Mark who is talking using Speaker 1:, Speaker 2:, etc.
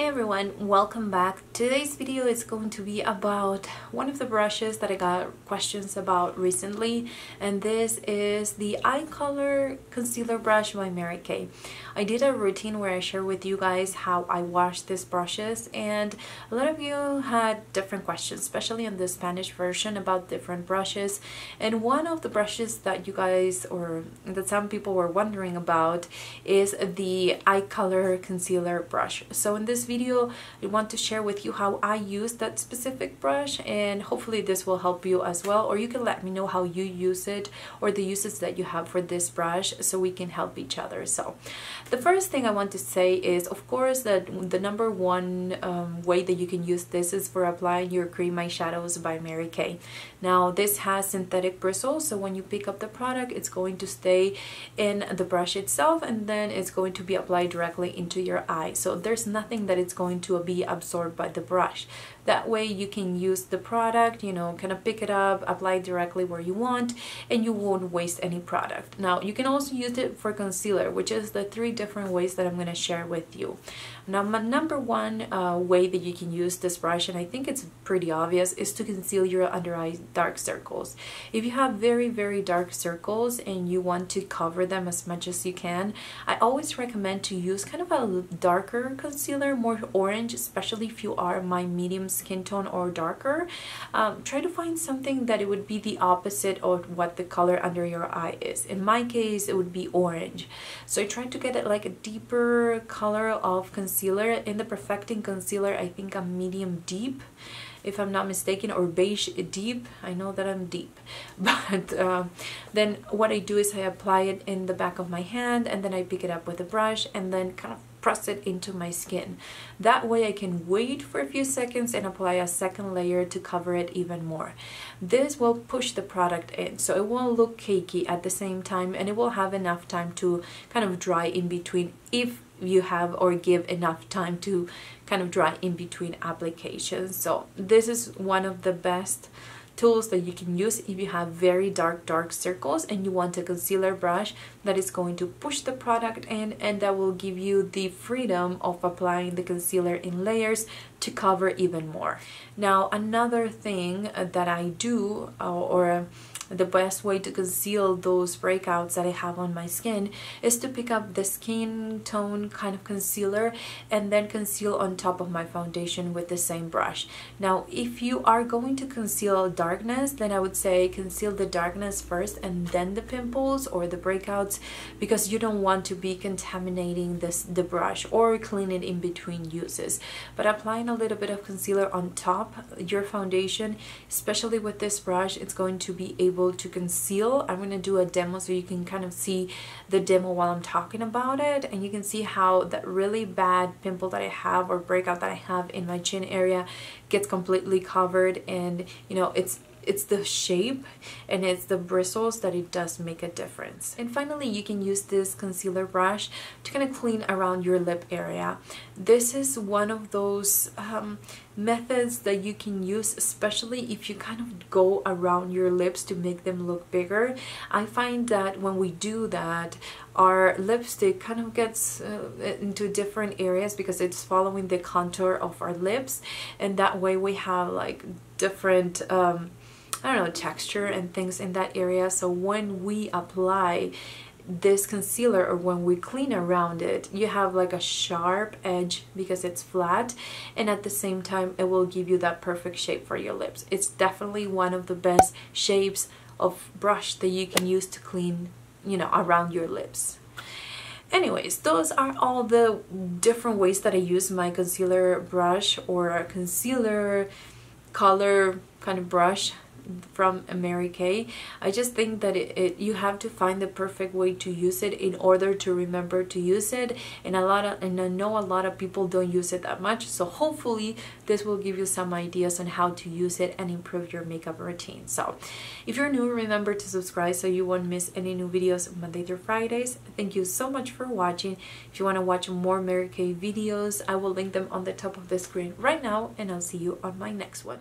Speaker 1: everyone, welcome back. Today's video is going to be about one of the brushes that I got questions about recently, and this is the Eye Color Concealer Brush by Mary Kay. I did a routine where I share with you guys how I wash these brushes, and a lot of you had different questions, especially in the Spanish version, about different brushes. And one of the brushes that you guys, or that some people were wondering about, is the Eye Color Concealer Brush. So in this video I want to share with you how I use that specific brush, and hopefully this will help you as well, or you can let me know how you use it or the uses that you have for this brush so we can help each other. So the first thing I want to say is, of course, that the number one way that you can use this is for applying your cream eyeshadows by Mary Kay. Now this has synthetic bristles, so when you pick up the product it's going to stay in the brush itself, and then it's going to be applied directly into your eye. So there's nothing that it's going to be absorbed by the brush. That way you can use the product, you know, kind of pick it up, apply it directly where you want, and you won't waste any product. Now you can also use it for concealer, which is the three different ways that I'm going to share with you. Now my number one way that you can use this brush, and I think it's pretty obvious, is to conceal your under eye dark circles. If you have very dark circles and you want to cover them as much as you can, I always recommend to use kind of a darker concealer, more orange, especially if you are my medium skin tone or darker. Try to find something that it would be the opposite of what the color under your eye is. In my case it would be orange, so I try to get it like a deeper color of concealer. In the Perfecting Concealer, I think I'm medium deep, if I'm not mistaken, or beige deep. I know that I'm deep, but then what I do is I apply it in the back of my hand, and then I pick it up with a brush and then kind of press it into my skin. That way I can wait for a few seconds and apply a second layer to cover it even more. This will push the product in, so it won't look cakey at the same time, and it will have enough time to kind of dry in between, if you have or give enough time to kind of dry in between applications. So this is one of the best tools that you can use if you have very dark circles and you want a concealer brush that is going to push the product in, and that will give you the freedom of applying the concealer in layers to cover even more. Now another thing that I do, or the best way to conceal those breakouts that I have on my skin, is to pick up the skin tone kind of concealer and then conceal on top of my foundation with the same brush. Now if you are going to conceal darkness, then I would say conceal the darkness first and then the pimples or the breakouts, because you don't want to be contaminating the brush or clean it in between uses. But applying a little bit of concealer on top your foundation, especially with this brush, it's going to be able to conceal. I'm going to do a demo so you can kind of see the demo while I'm talking about it, and you can see how that really bad pimple that I have, or breakout that I have in my chin area, gets completely covered. And you know, it's the shape and it's the bristles that it does make a difference. And finally, you can use this concealer brush to kind of clean around your lip area. This is one of those methods that you can use, especially if you kind of go around your lips to make them look bigger. I find that when we do that, our lipstick kind of gets into different areas because it's following the contour of our lips, and that way we have like different I don't know, texture and things in that area. So when we apply this concealer, or when we clean around it, you have like a sharp edge because it's flat, and at the same time it will give you that perfect shape for your lips. It's definitely one of the best shapes of brush that you can use to clean, you know, around your lips. Anyways, those are all the different ways that I use my concealer brush, or a concealer color kind of brush from Mary Kay. I just think that you have to find the perfect way to use it in order to remember to use it, and I know a lot of people don't use it that much, so hopefully this will give you some ideas on how to use it and improve your makeup routine. So if you're new, remember to subscribe so you won't miss any new videos Monday through Fridays. Thank you so much for watching. If you want to watch more Mary Kay videos, I will link them on the top of the screen right now, and I'll see you on my next one.